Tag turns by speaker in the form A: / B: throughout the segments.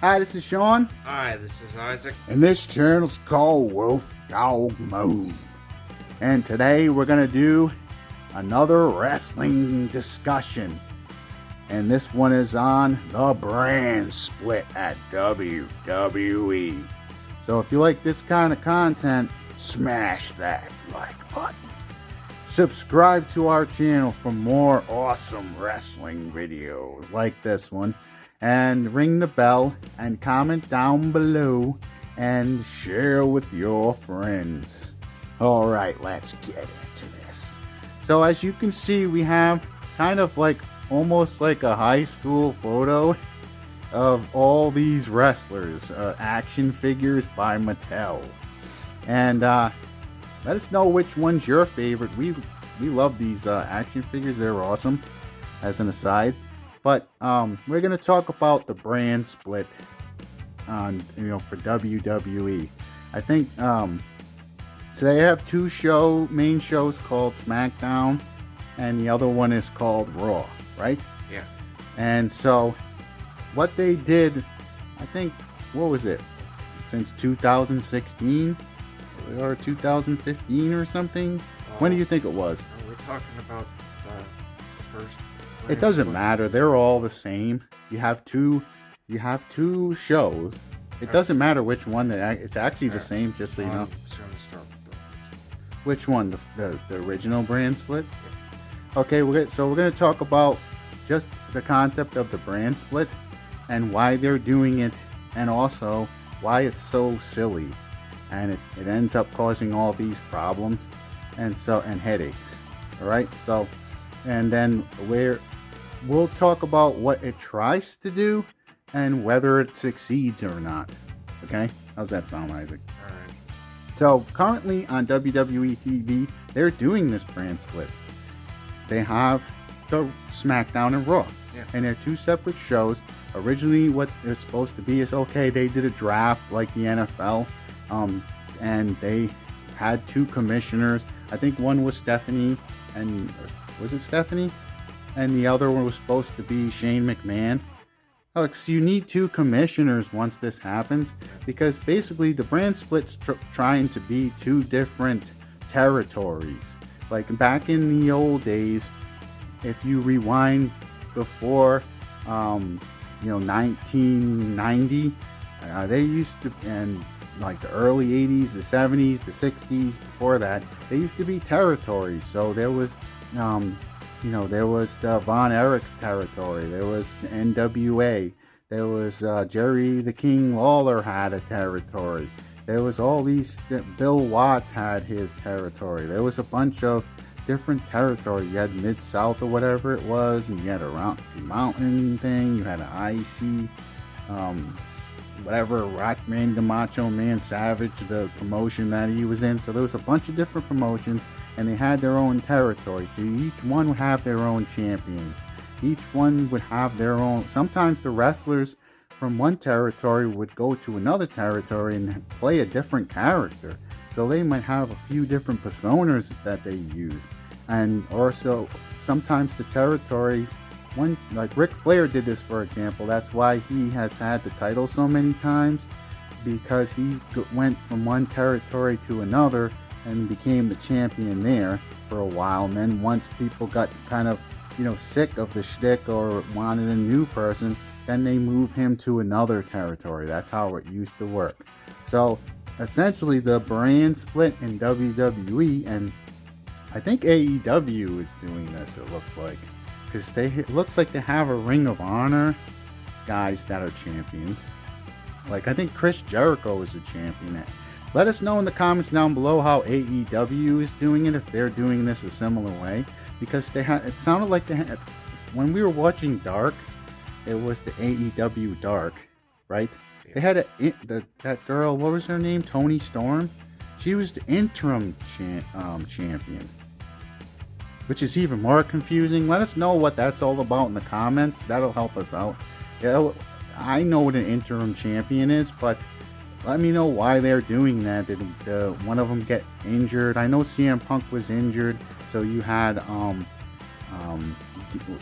A: Hi, this is Sean,
B: Hi, this is Isaac.
A: and this channel's called Wolf Dog Moon. And today we're gonna do another wrestling discussion. And this one is on the brand split at WWE. So if you like this kind of content, smash that like button. Subscribe to our channel for more awesome wrestling videos like this one. And ring the bell and comment down below and share with your friends. Alright, let's get into this. So as you can see, we have kind of like almost like a high school photo of all these wrestlers, action figures by Mattel. And let us know which one's your favorite. We love these action figures. They're awesome, as an aside. But we're gonna talk about the brand split on for WWE. I think so they have two main shows called SmackDown, and the other one is called Raw, right?
B: Yeah.
A: And so what they did, I think, what was it? Since 2016 or 2015 or something? When do you think it was?
B: We're talking about the first.
A: It doesn't matter. They're all the same. You have two shows. It doesn't matter which one. It's actually the same. Just so you know.
B: So I'm gonna start with the first one.
A: Which one? The original brand split. Okay, we're gonna talk about just the concept of the brand split and why they're doing it, and also why it's so silly, and it ends up causing all these problems and headaches. All right. So, and then we'll talk about what it tries to do and whether it succeeds or not. Okay? How's that sound, Isaac?
B: Alright.
A: So, currently on WWE TV, they're doing this brand split. They have the SmackDown and Raw.
B: Yeah.
A: And they're two separate shows. Originally, what they're supposed to be is, okay, they did a draft like the NFL, and they had two commissioners. I think one was Stephanie, and was it Stephanie? And the other one was supposed to be Shane McMahon. Oh, so you need two commissioners once this happens, because basically the brand split's trying to be two different territories. Like back in the old days, if you rewind before, 1990, they used to, and like the early 80s, the 70s, the 60s, before that, they used to be territories. So there was, there was the Von Erichs territory. There was the NWA. There was Jerry the King Lawler had a territory. There was all these. Bill Watts had his territory. There was a bunch of different territory. You had Mid-South or whatever it was, and you had a Rocky Mountain thing. You had an IC, whatever, Rockman, the Macho Man Savage, the promotion that he was in. So there was a bunch of different promotions, and they had their own territory. So each one would have their own champions. Each one would have their own. Sometimes the wrestlers from one territory would go to another territory and play a different character. So they might have a few different personas that they use. And also, sometimes the territories, like Ric Flair did this, for example. That's why he has had the title so many times, because he went from one territory to another and became the champion there for a while. And then once people got kind of, sick of the shtick or wanted a new person, then they move him to another territory. That's how it used to work. So essentially the brand split in WWE, and I think AEW is doing this, it looks like, because it looks like they have a Ring of Honor guys that are champions. Like, I think Chris Jericho is a champion. Let us know in the comments down below how AEW is doing it, if they're doing this a similar way, because it sounded like they had, when we were watching Dark, it was the AEW Dark, right? Yeah. They had that girl, what was her name? Toni Storm. She was the interim champion, which is even more confusing. Let us know what that's all about in the comments. That'll help us out. Yeah, I know what an interim champion is, but let me know why they're doing that. Did one of them get injured? I know CM Punk was injured, so you had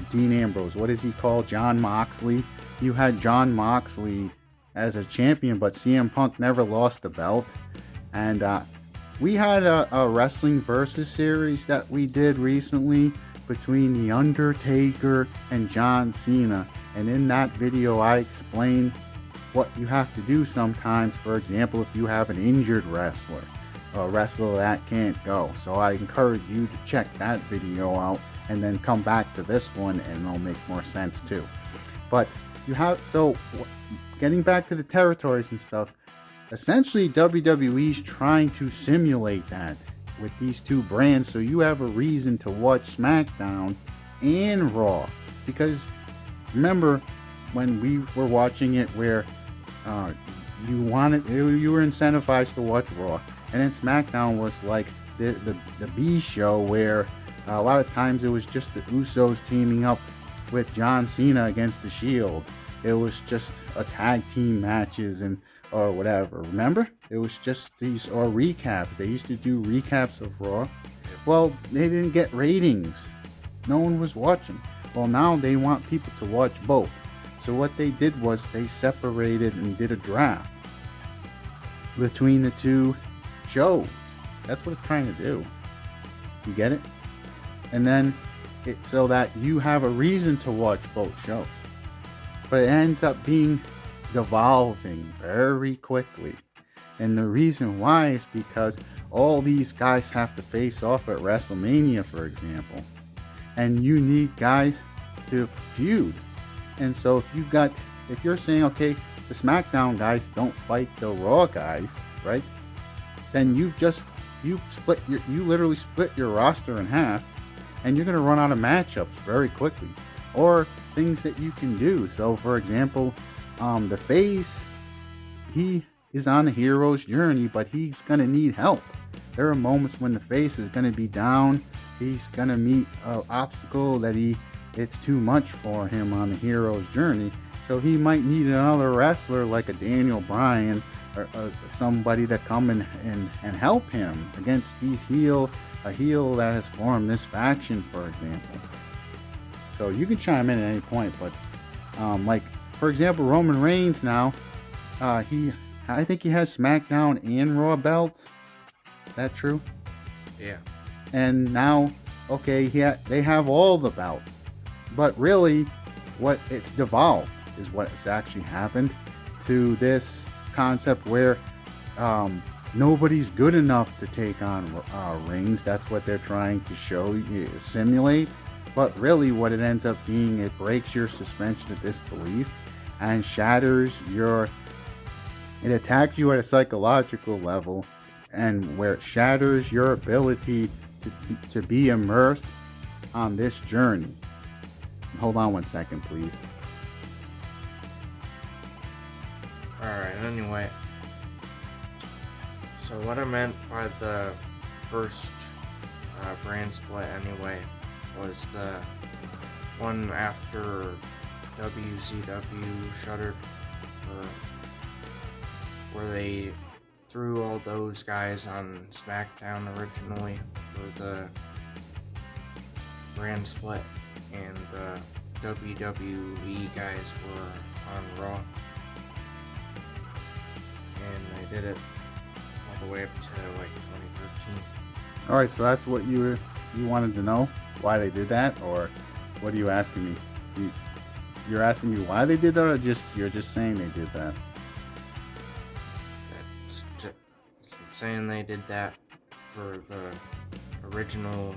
A: Dean Ambrose. What is he called? John Moxley. You had John Moxley as a champion, but CM Punk never lost the belt. And we had a wrestling versus series that we did recently between The Undertaker and John Cena. And in that video, I explained what you have to do sometimes. For example, if you have an injured wrestler, a wrestler that can't go. So I encourage you to check that video out and then come back to this one, and it'll make more sense too. But you have, so getting back to the territories and stuff, essentially WWE's trying to simulate that with these two brands, so you have a reason to watch SmackDown and Raw. Because remember when we were watching it, where you were incentivized to watch Raw, and then SmackDown was like the B show, where a lot of times it was just the Usos teaming up with John Cena against the Shield. It was just a tag team matches and or whatever. Remember? It was just these, or recaps. They used to do recaps of Raw. Well, they didn't get ratings. No one was watching. Well, now they want people to watch both. So what they did was they separated and did a draft between the two shows. That's what it's trying to do. You get it? And then so that you have a reason to watch both shows. But it ends up being devolving very quickly. And the reason why is because all these guys have to face off at WrestleMania, for example. And you need guys to feud. And so if you're saying, okay, the SmackDown guys don't fight the Raw guys, right? Then you literally split your roster in half, and you're going to run out of matchups very quickly. Or things that you can do. So for example, the face, he is on a hero's journey, but he's going to need help. There are moments when the face is going to be down. He's going to meet an obstacle that it's too much for him on the hero's journey. So he might need another wrestler like a Daniel Bryan or somebody to come and help him against a heel that has formed this faction, for example. So you can chime in at any point, but like for example, Roman Reigns now, I think he has SmackDown and Raw belts. Is that true?
B: Yeah.
A: And now, okay, they have all the belts, but really, what it's devolved is what has actually happened to this concept where nobody's good enough to take on Reigns. That's what they're trying to simulate. But really, what it ends up being, it breaks your suspension of disbelief and it attacks you at a psychological level, and where it shatters your ability to be immersed on this journey. Hold on one second, please.
B: Alright, anyway. So what I meant by the first brand split anyway was the one after WCW shuttered, where they threw all those guys on SmackDown originally for the brand split, and the WWE guys were on Raw, and they did it all the way up to like 2013.
A: All right, so that's what you wanted to know, why they did that, or what are you asking me? You're asking me why they did that, or you're just saying they did that?
B: I'm saying they did that for the original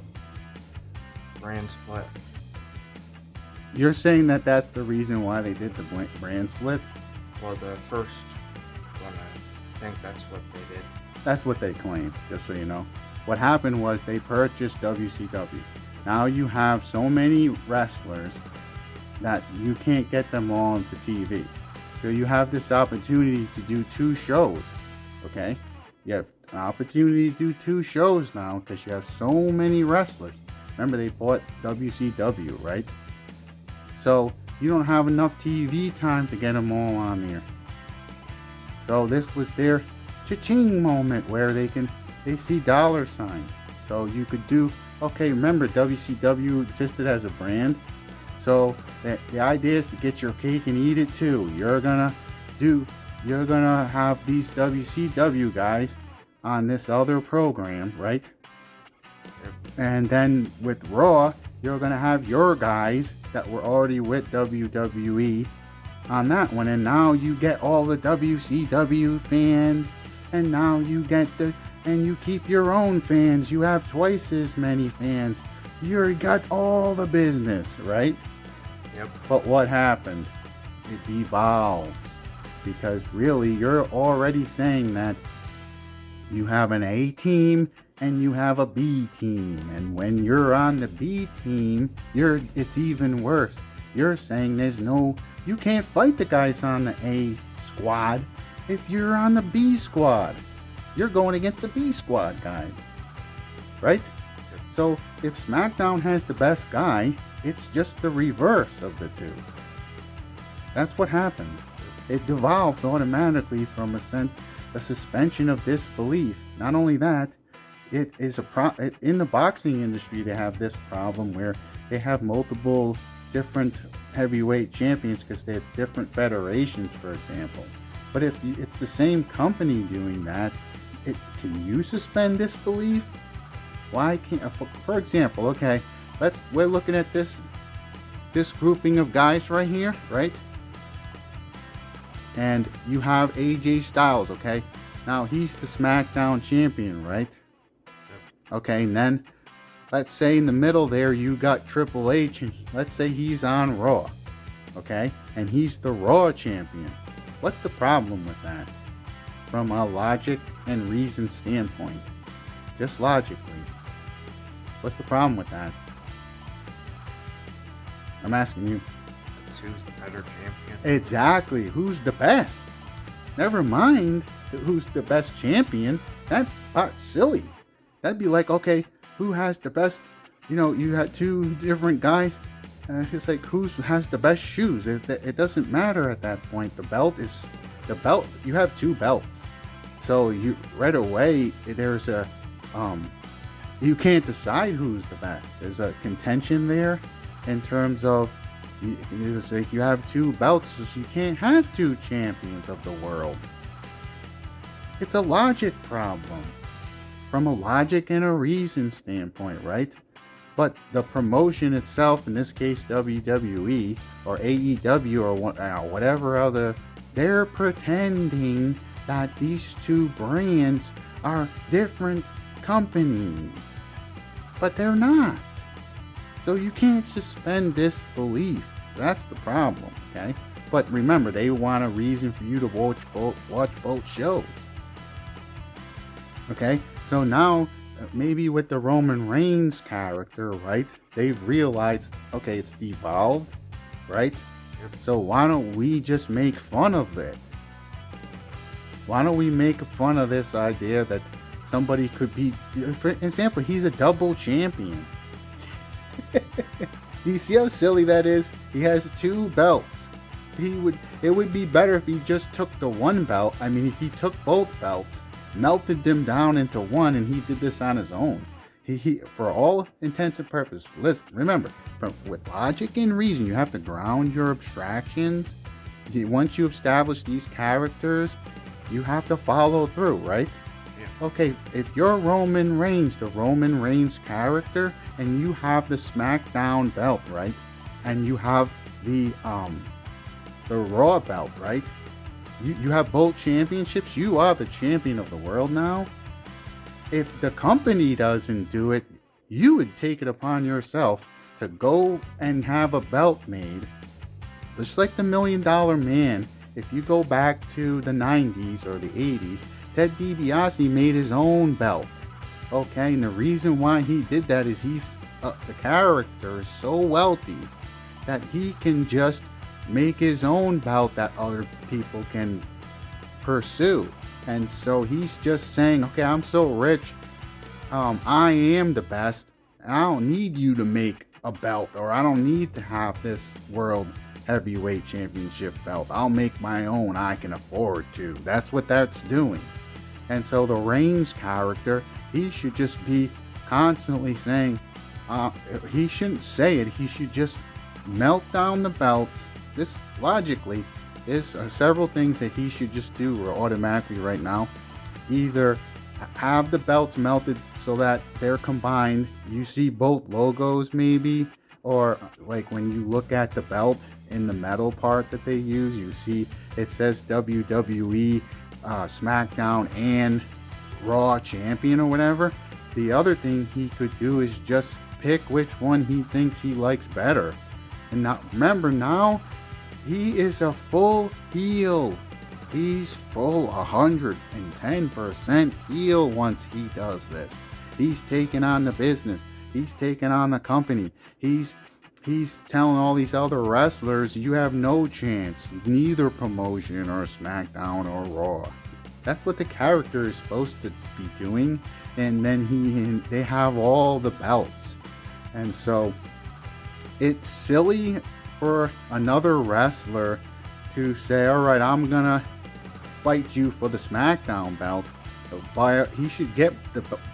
B: brand split.
A: You're saying that that's the reason why they did the brand split?
B: Well, the first one, I think that's what they did.
A: That's what they claim, just so you know. What happened was they purchased WCW. Now you have so many wrestlers that you can't get them all onto TV. So you have this opportunity to do two shows, okay? You have an opportunity to do two shows now because you have so many wrestlers. Remember, they bought WCW, right? So you don't have enough TV time to get them all on there. So this was their cha-ching moment where they see dollar signs. So you could do, okay, remember WCW existed as a brand. So the idea is to get your cake and eat it too. You're gonna do you're gonna have these WCW guys on this other program, right?
B: Yep.
A: And then with Raw, you're gonna have your guys that were already with WWE on that one, and now you get all the WCW fans, and now you get and you keep your own fans. You have twice as many fans. You got all the business, right?
B: Yep.
A: But what happened? It devolves, because really you're already saying that you have an A team and you have a B team, and when you're on the B team, it's even worse. You're saying you can't fight the guys on the A squad if you're on the B squad. You're going against the B squad guys, right? So if SmackDown has the best guy, it's just the reverse of the two. That's what happens. It devolves automatically from a suspension of disbelief. Not only that, it is in the boxing industry. They have this problem where they have multiple different heavyweight champions because they have different federations, for example. But if it's the same company doing that, can you suspend disbelief? Why can't, for example, okay, we're looking at this grouping of guys right here, right? And you have AJ Styles, okay? Now he's the SmackDown champion, right? Okay, and then let's say in the middle there you got Triple H, and let's say he's on Raw, okay? And he's the Raw champion. What's the problem with that? From a logic and reason standpoint. Just logically. What's the problem with that? I'm asking you.
B: That's who's the better champion.
A: Exactly. Who's the best? Never mind who's the best champion. That's silly. That'd be like, okay, who has the best? You had two different guys. It's like, who has the best shoes? It doesn't matter at that point. The belt. You have two belts, so you right away there's a you can't decide who's the best. There's a contention there in terms of it's like you have two belts, so you can't have two champions of the world. It's a logic problem from a logic and a reason standpoint, right? But the promotion itself, in this case WWE or AEW or whatever other, they're pretending that these two brands are different companies, but they're not. So you can't suspend disbelief. That's the problem, okay? But remember, they want a reason for you to watch both shows. Okay, so now maybe with the Roman Reigns character, right? They've realized, okay, it's devolved, right? So why don't we just make fun of it? Why don't we make fun of this idea that somebody could be, for example, he's a double champion. Do you see how silly that is? He has two belts. It would be better if he just took the one belt. I mean, if he took both belts, melted them down into one, and he did this on his own. He for all intents and purposes, listen, remember, with logic and reason, you have to ground your abstractions. Once you establish these characters, you have to follow through, right? Yeah. Okay, if you're Roman Reigns, the Roman Reigns character, and you have the SmackDown belt, right? And you have the Raw belt, right? You have both championships. You are the champion of the world now. If the company doesn't do it, you would take it upon yourself to go and have a belt made. Just like the $1 Million Man, if you go back to the 90s or the 80s, Ted DiBiase made his own belt. Okay, and the reason why he did that is the character is so wealthy that he can just make his own belt that other people can pursue. And so he's just saying, okay, I'm so rich, I am the best, and I don't need you to make a belt, or I don't need to have this world heavyweight championship belt. I'll make my own. I can afford to. That's what that's doing. And so the Reigns character, he should just be constantly saying, he shouldn't say it, he should just melt down the belts. This logically, there's several things that he should just do automatically right now. Either have the belts melted so that they're combined. You see both logos maybe, or like when you look at the belt in the metal part that they use, you see it says WWE SmackDown and Raw champion or whatever. The other thing he could do is just pick which one he thinks he likes better. And now remember, now he is a full heel. He's full 110% heel once he does this. He's taking on the business. He's taking on the company. He's telling all these other wrestlers, you have no chance, neither promotion or SmackDown or Raw. That's what the character is supposed to be doing. And then they have all the belts. And so it's silly for another wrestler to say, all right, I'm gonna fight you for the SmackDown belt. He should get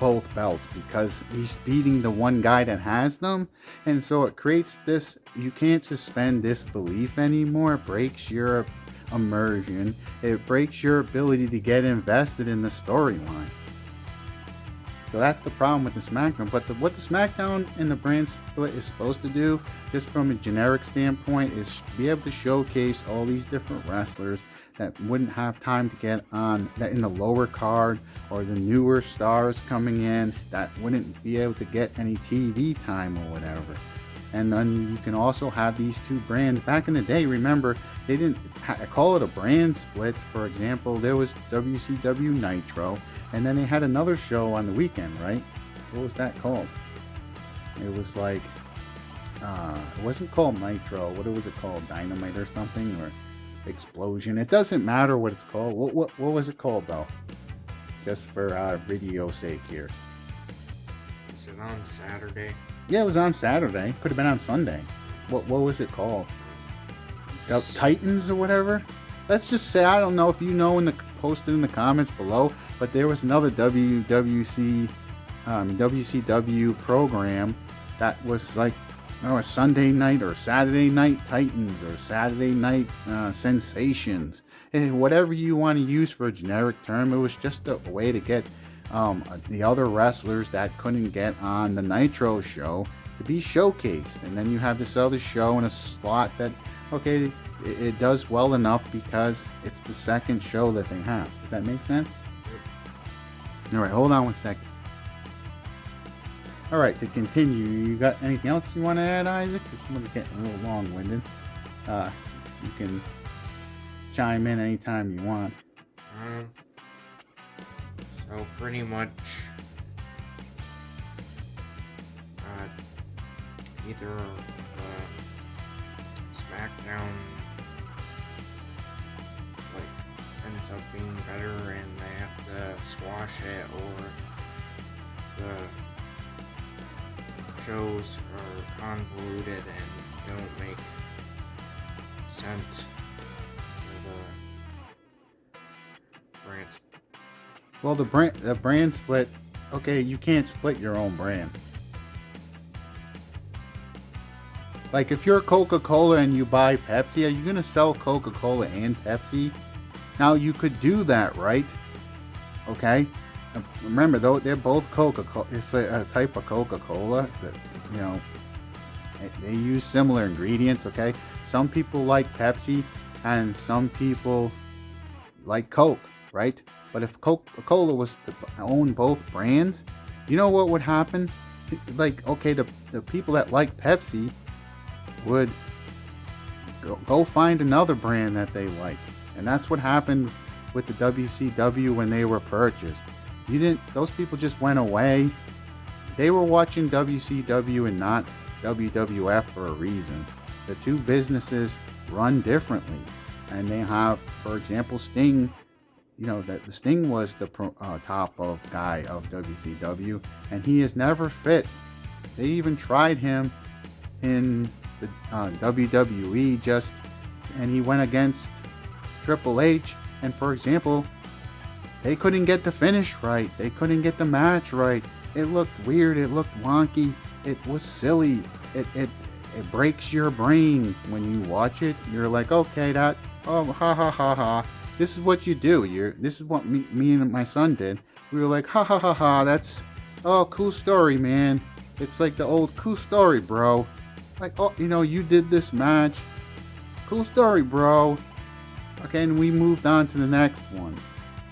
A: both belts because he's beating the one guy that has them. And so it creates this, you can't suspend disbelief anymore. It breaks your immersion. It breaks your ability to get invested in the storyline. So that's the problem with the SmackDown. But what the SmackDown and the brand split is supposed to do, just from a generic standpoint, is be able to showcase all these different wrestlers that wouldn't have time to get on, that in the lower card, or the newer stars coming in that wouldn't be able to get any TV time or whatever. And then you can also have these two brands. Back in the day, remember, they didn't call it a brand split. For example, there was WCW Nitro, and then they had another show on the weekend, right? What was that called? It was like, it wasn't called Nitro. What was it called? Dynamite or something? Or Explosion? It doesn't matter what it's called. What was it called, though? Just for video's sake here.
B: Was it on Saturday?
A: Yeah, it was on Saturday. Could have been on Sunday. What was it called? Titans or whatever? Let's just say, I don't know if you know, post it in the comments below, but there was another WCW program that was like, a Sunday night or Saturday night Titans or Saturday night Sensations. Whatever you want to use for a generic term, it was just a way to get the other wrestlers that couldn't get on the Nitro show to be showcased. And then you have this other show in a slot that, okay, it does well enough because it's the second show that they have. Does that make sense? All right, hold on one second. All right, to continue, you got anything else you want to add, Isaac? This one's getting a little long-winded. You can chime in anytime you want.
B: So pretty much, either the SmackDown ends up being better and they have to squash it, or the shows are convoluted and don't make sense for the brand.
A: Well, the brand split, okay, you can't split your own brand. Like if you're Coca-Cola and you buy Pepsi, are you going to sell Coca-Cola and Pepsi? Now you could do that, right? Okay? Remember, though, they're both Coca-Cola. It's a type of Coca-Cola that, they use similar ingredients, okay? Some people like Pepsi and some people like Coke, right? But if Coca-Cola was to own both brands, you know what would happen? Like, okay, the people that like Pepsi would go find another brand that they like. And that's what happened with the WCW when they were purchased. Those people just went away. They were watching WCW and not WWF for a reason. The two businesses run differently. And they have, for example, Sting. The Sting was the top of guy of WCW, and he is never fit. They even tried him in the WWE and he went against Triple H. And for example, they couldn't get the finish right. They couldn't get the match right. It looked weird. It looked wonky. It was silly. It breaks your brain when you watch it. You're like, okay, ha ha ha ha. This is what you do. This is what me and my son did. We were like, ha ha ha ha. That's, oh, cool story, man. It's like the old cool story, bro. Like, oh, you did this match. Cool story, bro. Okay, and we moved on to the next one.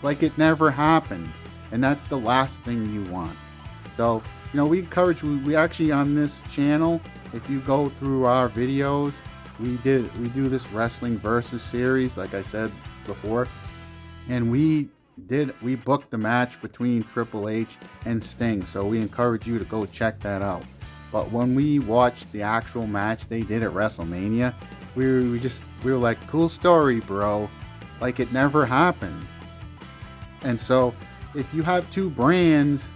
A: Like it never happened. And that's the last thing you want. So, we encourage, we actually on this channel, if you go through our videos, we do this Wrestling Versus series, like I said before. And we booked the match between Triple H and Sting. So we encourage you to go check that out. But when we watched the actual match they did at WrestleMania, we were like, cool story, bro. Like it never happened. And so if you have two brands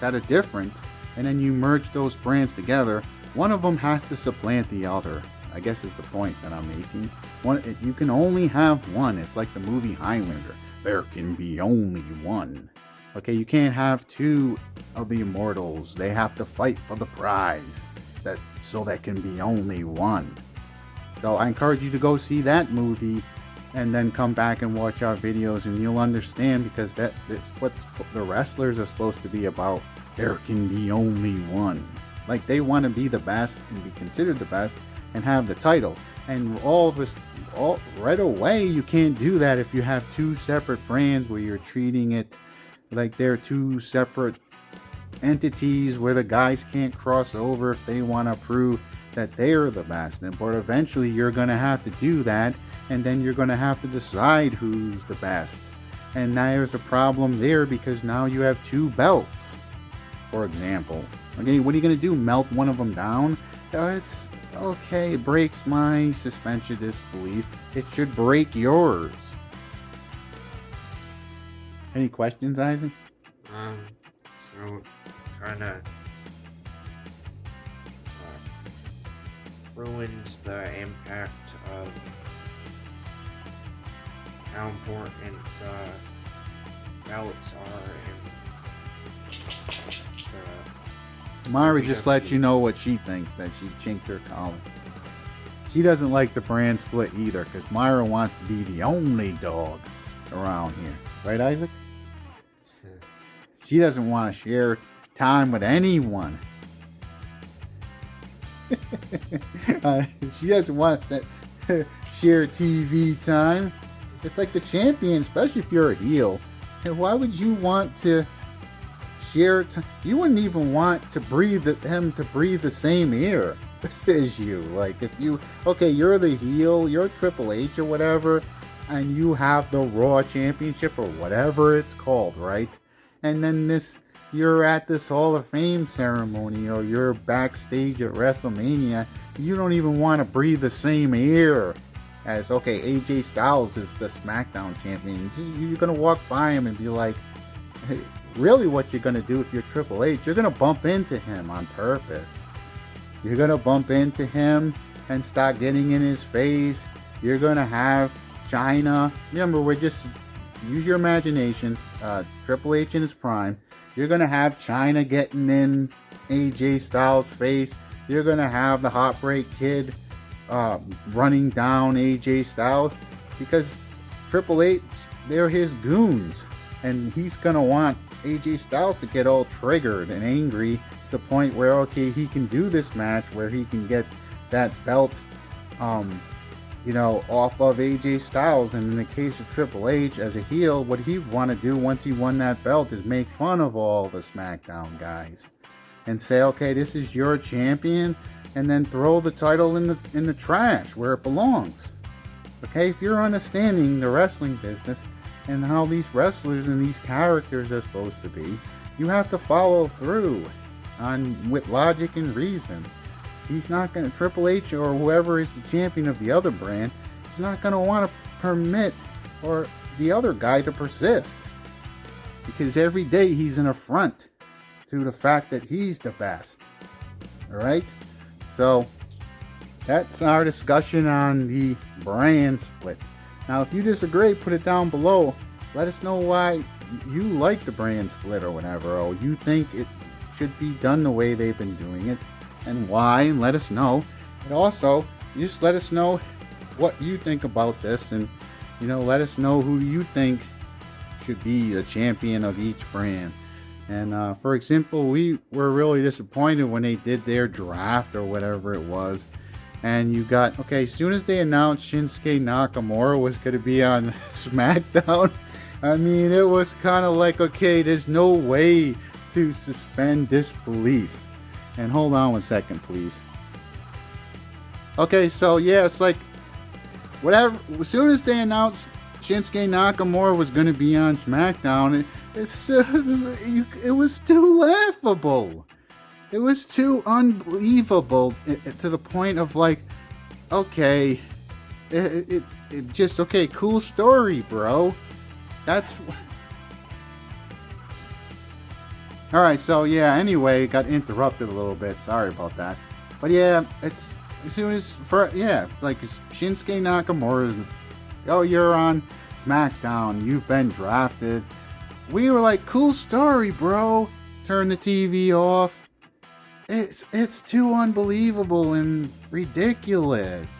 A: that are different and then you merge those brands together, one of them has to supplant the other. I guess is the point that I'm making. You can only have one. It's like the movie Highlander. There can be only one. Okay, you can't have two of the immortals. They have to fight for the prize. So there can be only one. So I encourage you to go see that movie and then come back and watch our videos and you'll understand, because that's what the wrestlers are supposed to be about. There can be only one. Like they want to be the best and be considered the best and have the title. And all right away, you can't do that if you have two separate brands where you're treating it like they're two separate entities where the guys can't cross over if they want to prove that they're the best. But eventually you're going to have to do that, and then you're going to have to decide who's the best. And now there's a problem there because now you have two belts, for example. Okay, what are you going to do? Melt one of them down? Okay, it breaks my suspension of disbelief. It should break yours. Any questions, Isaac?
B: So kind of ruins the impact of how important the belts are in
A: Mari just let you know what she thinks, that she chinked her collar. She doesn't like the brand split either, because Myra wants to be the only dog around here. Right, Isaac? She doesn't want to share time with anyone. She doesn't want to share TV time. It's like the champion, especially if you're a heel. And why would you want to share time? You wouldn't even want to him to breathe the same air as you. Like if you're the heel, you're Triple H or whatever, and you have the Raw Championship or whatever it's called, right? And then you're at this Hall of Fame ceremony or you're backstage at WrestleMania, you don't even want to breathe the same air as, AJ Styles is the SmackDown champion. You're going to walk by him and be like, hey, really what you're going to do if you're Triple H, you're going to bump into him on purpose. You're going to bump into him and start getting in his face. You're going to have China. Remember, use your imagination. Triple H in his prime. You're going to have China getting in AJ Styles' face. You're going to have the Heartbreak Kid running down AJ Styles, because Triple H, they're his goons. And he's going to want AJ Styles to get all triggered and angry to the point where, he can do this match where he can get that belt off of AJ Styles. And in the case of Triple H as a heel, what he'd want to do once he won that belt is make fun of all the SmackDown guys and say, this is your champion, and then throw the title in the trash where it belongs. If you're understanding the wrestling business and how these wrestlers and these characters are supposed to be, you have to follow through with logic and reason. He's not going to, Triple H or whoever is the champion of the other brand, is not going to want to permit or the other guy to persist. Because every day he's an affront to the fact that he's the best. Alright? So, that's our discussion on the brand split. Now, if you disagree, put it down below. Let us know why you like the brand split or whatever, or you think it should be done the way they've been doing it, and why, and let us know. And also, just let us know what you think about this, and let us know who you think should be the champion of each brand. And for example, we were really disappointed when they did their draft or whatever it was. And you got, okay, as soon as they announced Shinsuke Nakamura was going to be on SmackDown, I mean, it was kind of like, okay, there's no way to suspend disbelief. And hold on 1 second, please. Okay, so yeah, it's like, whatever, as soon as they announced Shinsuke Nakamura was going to be on SmackDown, it was too laughable. It was too unbelievable to the point of like, okay, it just, okay, cool story, bro. That's... Alright, so yeah, anyway, got interrupted a little bit. Sorry about that. But yeah, it's as soon as, it's like Shinsuke Nakamura, oh, you're on SmackDown, you've been drafted. We were like, cool story, bro. Turn the TV off. It's too unbelievable and ridiculous.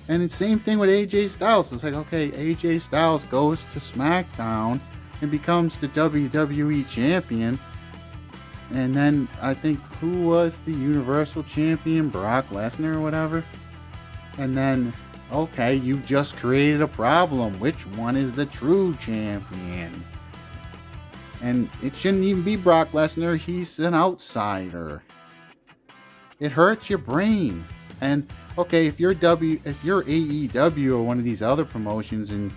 A: And it's same thing with AJ Styles. It's like, okay, AJ Styles goes to SmackDown and becomes the WWE champion. And then I think, who was the Universal Champion? Brock Lesnar or whatever. And then, okay, you've just created a problem. Which one is the true champion? And it shouldn't even be Brock Lesnar. He's an outsider. It hurts your brain. And okay, if you're AEW or one of these other promotions, and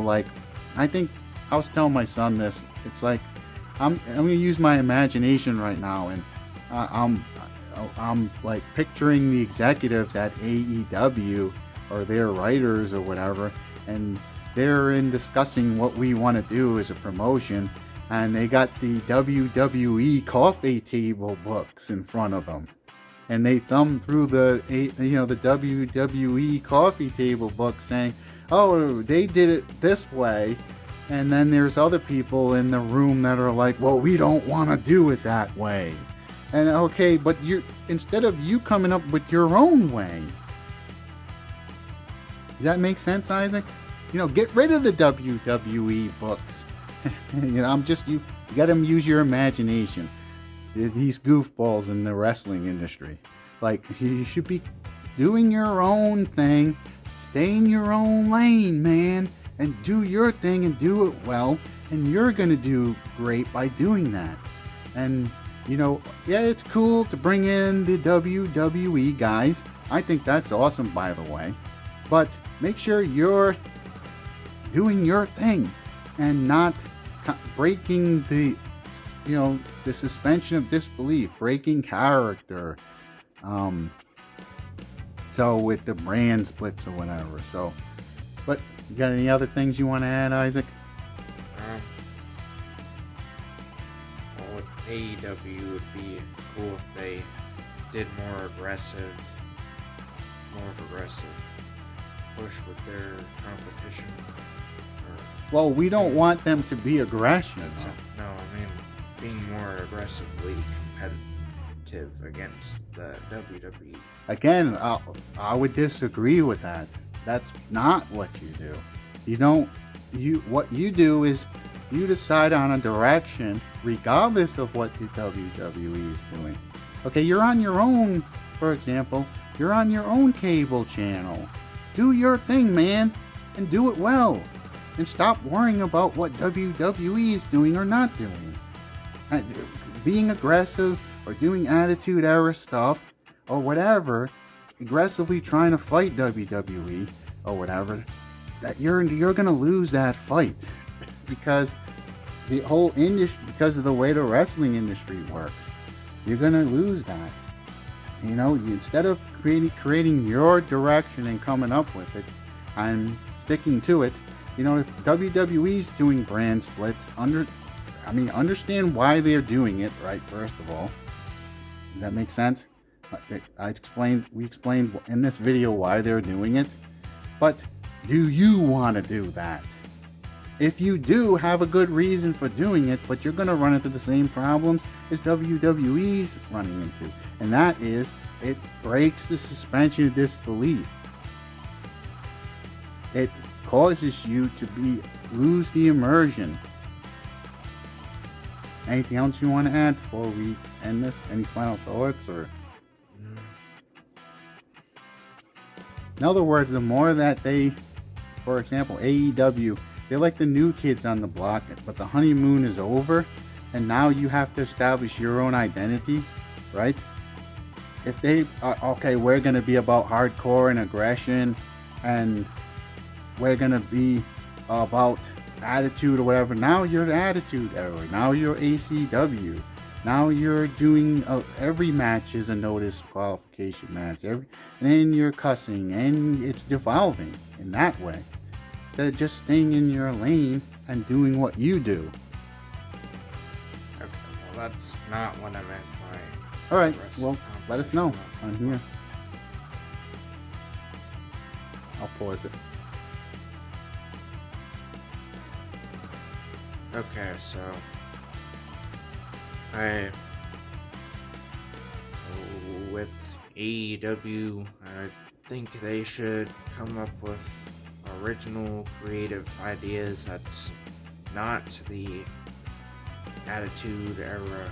A: like, I think I was telling my son this. It's like, I'm gonna use my imagination right now, and I'm like picturing the executives at AEW or their writers or whatever, and they're in discussing what we want to do as a promotion. And they got the WWE coffee table books in front of them, and they thumb through the WWE coffee table book, saying, "Oh, they did it this way," and then there's other people in the room that are like, "Well, we don't want to do it that way." And okay, but instead of you coming up with your own way, does that make sense, Isaac? Get rid of the WWE books. You got to use your imagination. These goofballs in the wrestling industry, like, you should be doing your own thing, stay in your own lane, man, and do your thing and do it well, and you're gonna do great by doing that. And yeah, it's cool to bring in the WWE guys. I think that's awesome, by the way, but make sure you're doing your thing and not breaking the suspension of disbelief, breaking character. So with the brand splits or whatever. So, but you got any other things you want to add, Isaac?
B: Well, with AEW, would be cool if they did more of aggressive push with their competition.
A: Well, we don't want them to be aggressive.
B: No, I mean being more aggressively competitive against the WWE.
A: Again, I would disagree with that. That's not what you do. What you do is you decide on a direction regardless of what the WWE is doing. Okay, you're on your own, for example, you're on your own cable channel. Do your thing, man, and do it well. And stop worrying about what WWE is doing or not doing. Being aggressive or doing attitude era stuff or whatever, aggressively trying to fight WWE or whatever, that you're gonna lose that fight because the whole industry, because of the way the wrestling industry works, you're gonna lose that. Instead of creating your direction and coming up with it and sticking to it, if WWE's doing brand splits, understand why they're doing it, right? First of all, does that make sense? We explained in this video why they're doing it, but do you want to do that? If you do, have a good reason for doing it, but you're going to run into the same problems as WWE's running into, and that is, it breaks the suspension of disbelief. it causes you to lose the immersion. Anything else you want to add before we end this? Any final thoughts? Or in other words, the more that they, for example, AEW, they're like the new kids on the block, but the honeymoon is over, and now you have to establish your own identity, right? If they are, okay, we're going to be about hardcore and aggression, and we're going to be about attitude or whatever. Now you're the attitude era. Now you're ACW. Now you're doing every match is a no disqualification match. And then you're cussing, and it's devolving in that way. Instead of just staying in your lane and doing what you do.
B: Okay, well, that's not what I meant by.
A: Alright, well, let us know on here. I'll pause it.
B: Okay, so with AEW, I think they should come up with original creative ideas that's not the Attitude Era.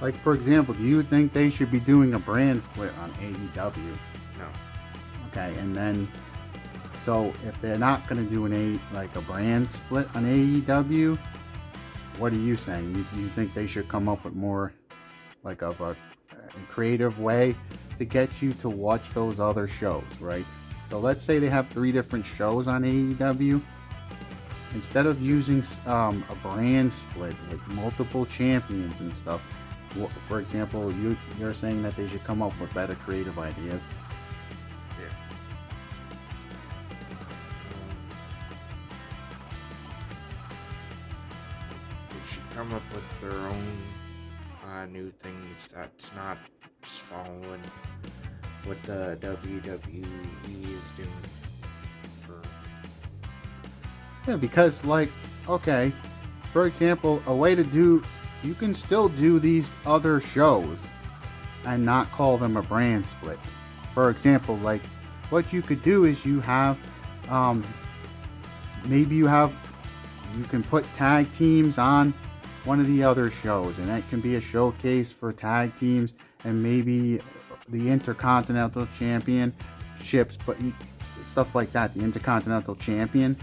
A: Like, for example, do you think they should be doing a brand split on AEW?
B: No.
A: Okay, and then, so if they're not going to do a brand split on AEW, what are you saying? You think they should come up with more like of a creative way to get you to watch those other shows, right? So let's say they have 3 different shows on AEW. Instead of using a brand split with multiple champions and stuff, for example, you're saying that they should come up with better creative ideas.
B: Yeah. They should come up with their own new things that's not just following what the WWE is doing.
A: Yeah, because okay, for example, a way to you can still do these other shows and not call them a brand split. For example, what you could do is you have, maybe you can put tag teams on one of the other shows, and that can be a showcase for tag teams and maybe the Intercontinental Championships, but stuff like that, the Intercontinental Champion.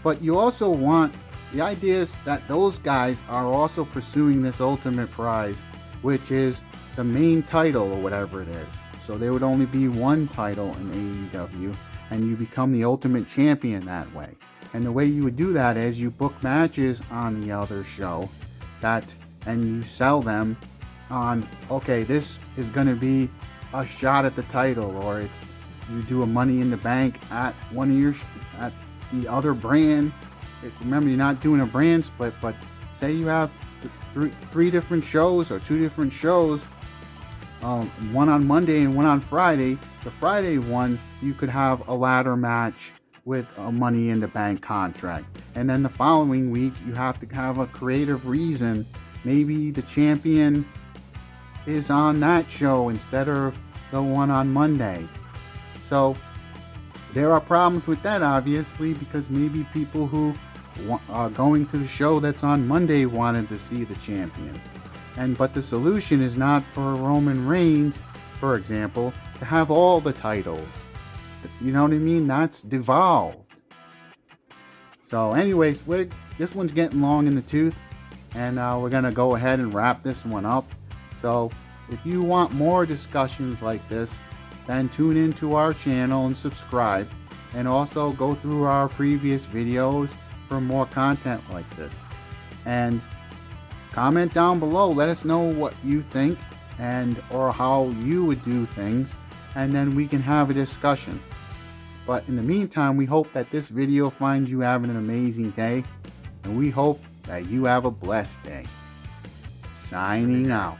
A: But you also want, the idea is that those guys are also pursuing this ultimate prize, which is the main title or whatever it is. So there would only be one title in AEW, and you become the ultimate champion that way. And the way you would do that is you book matches on the other show, and you sell them on, okay, this is going to be a shot at the title, or you do a Money in the Bank at at the other brand. Remember, you're not doing a brand split, but say you have 3 different shows or 2 different shows, one on Monday and one on Friday. The Friday one, you could have a ladder match with a Money in the Bank contract, and then the following week you have to have a creative reason. Maybe the champion is on that show instead of the one on Monday. So there are problems with that, obviously, because maybe people who are going to the show that's on Monday wanted to see the champion. But the solution is not for Roman Reigns, for example, to have all the titles. You know what I mean? That's devolved. So anyways, this one's getting long in the tooth, and we're going to go ahead and wrap this one up. So if you want more discussions like this, then tune into our channel and subscribe, and also go through our previous videos for more content like this. And comment down below, let us know what you think or how you would do things, and then we can have a discussion. But in the meantime, we hope that this video finds you having an amazing day, and we hope that you have a blessed day. Signing out.